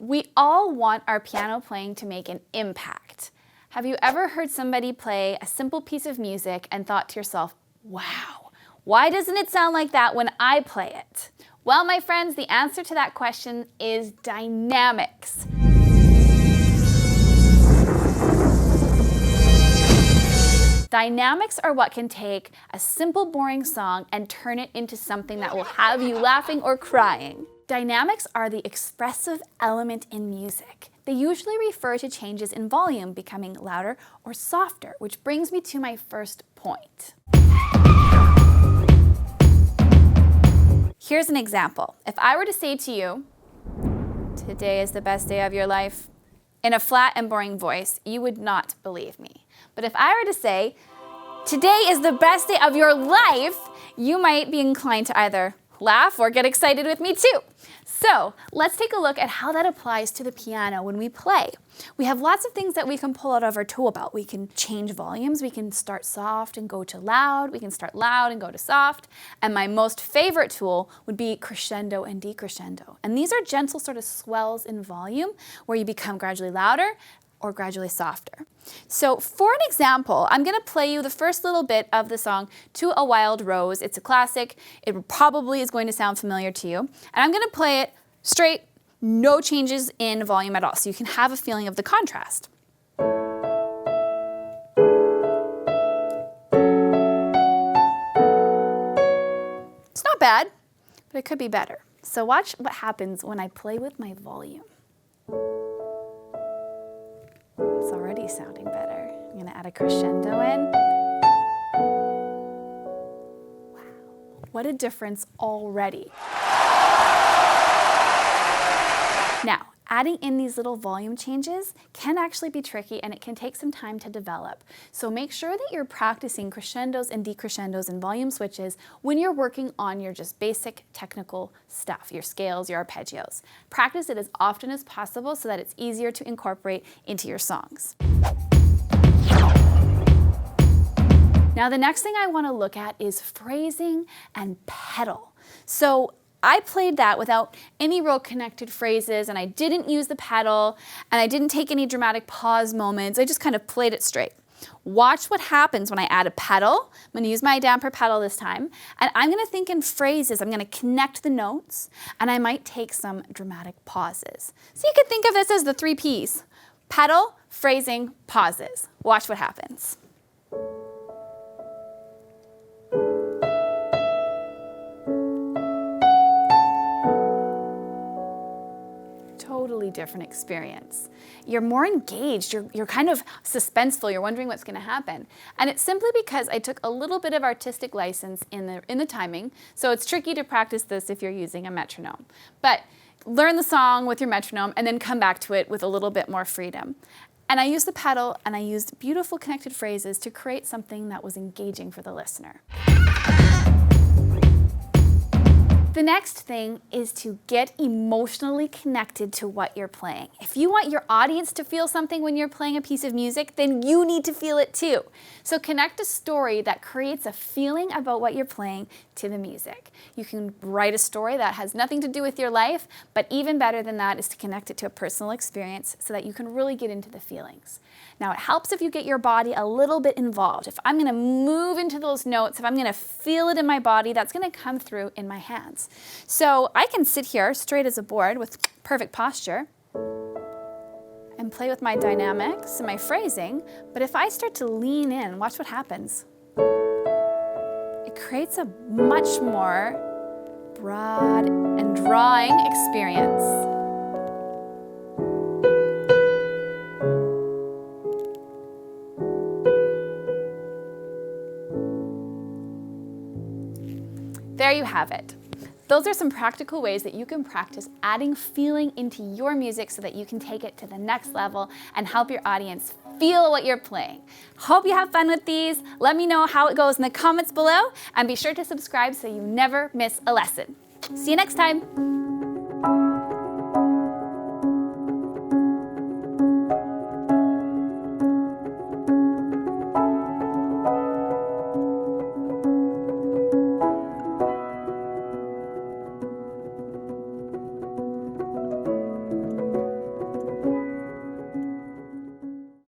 We all want our piano playing to make an impact. Have you ever heard somebody play a simple piece of music and thought to yourself, wow, why doesn't it sound like that when I play it? Well, my friends, the answer to that question is dynamics. Dynamics are what can take a simple, boring song and turn it into something that will have you laughing or crying. Dynamics are the expressive element in music. They usually refer to changes in volume becoming louder or softer, which brings me to my first point. Here's an example. If I were to say to you, "Today is the best day of your life," in a flat and boring voice, you would not believe me. But if I were to say, "Today is the best day of your life," you might be inclined to either laugh or get excited with me too. So let's take a look at how that applies to the piano when we play. We have lots of things that we can pull out of our tool belt. We can change volumes, we can start soft and go to loud, we can start loud and go to soft, and my most favorite tool would be crescendo and decrescendo. And these are gentle sort of swells in volume where you become gradually louder or gradually softer. So for an example, I'm gonna play you the first little bit of the song To a Wild Rose. It's a classic. It probably is going to sound familiar to you. And I'm gonna play it straight, no changes in volume at all, so you can have a feeling of the contrast. It's not bad, but it could be better. So watch what happens when I play with my volume. It's already sounding better. I'm gonna add a crescendo in. Wow, what a difference already. Now, adding in these little volume changes can actually be tricky and it can take some time to develop. So make sure that you're practicing crescendos and decrescendos and volume switches when you're working on your just basic technical stuff, your scales, your arpeggios. Practice it as often as possible so that it's easier to incorporate into your songs. Now the next thing I want to look at is phrasing and pedal. So I played that without any real connected phrases and I didn't use the pedal and I didn't take any dramatic pause moments. I just kind of played it straight. Watch what happens when I add a pedal. I'm going to use my damper pedal this time and I'm going to think in phrases. I'm going to connect the notes and I might take some dramatic pauses. So you could think of this as the 3 Ps. Pedal, phrasing, pauses. Watch what happens. Totally different experience. You're more engaged, you're kind of suspenseful, you're wondering what's gonna happen. And it's simply because I took a little bit of artistic license in the timing, so it's tricky to practice this if you're using a metronome. But learn the song with your metronome and then come back to it with a little bit more freedom. And I used the pedal and I used beautiful connected phrases to create something that was engaging for the listener. The next thing is to get emotionally connected to what you're playing. If you want your audience to feel something when you're playing a piece of music, then you need to feel it too. So connect a story that creates a feeling about what you're playing to the music. You can write a story that has nothing to do with your life, but even better than that is to connect it to a personal experience so that you can really get into the feelings. Now it helps if you get your body a little bit involved. If I'm gonna move into those notes, if I'm gonna feel it in my body, that's gonna come through in my hands. So I can sit here straight as a board with perfect posture and play with my dynamics and my phrasing, but if I start to lean in, watch what happens. It creates a much more broad and drawing experience. There you have it. Those are some practical ways that you can practice adding feeling into your music so that you can take it to the next level and help your audience feel what you're playing. Hope you have fun with these. Let me know how it goes in the comments below and be sure to subscribe so you never miss a lesson. See you next time.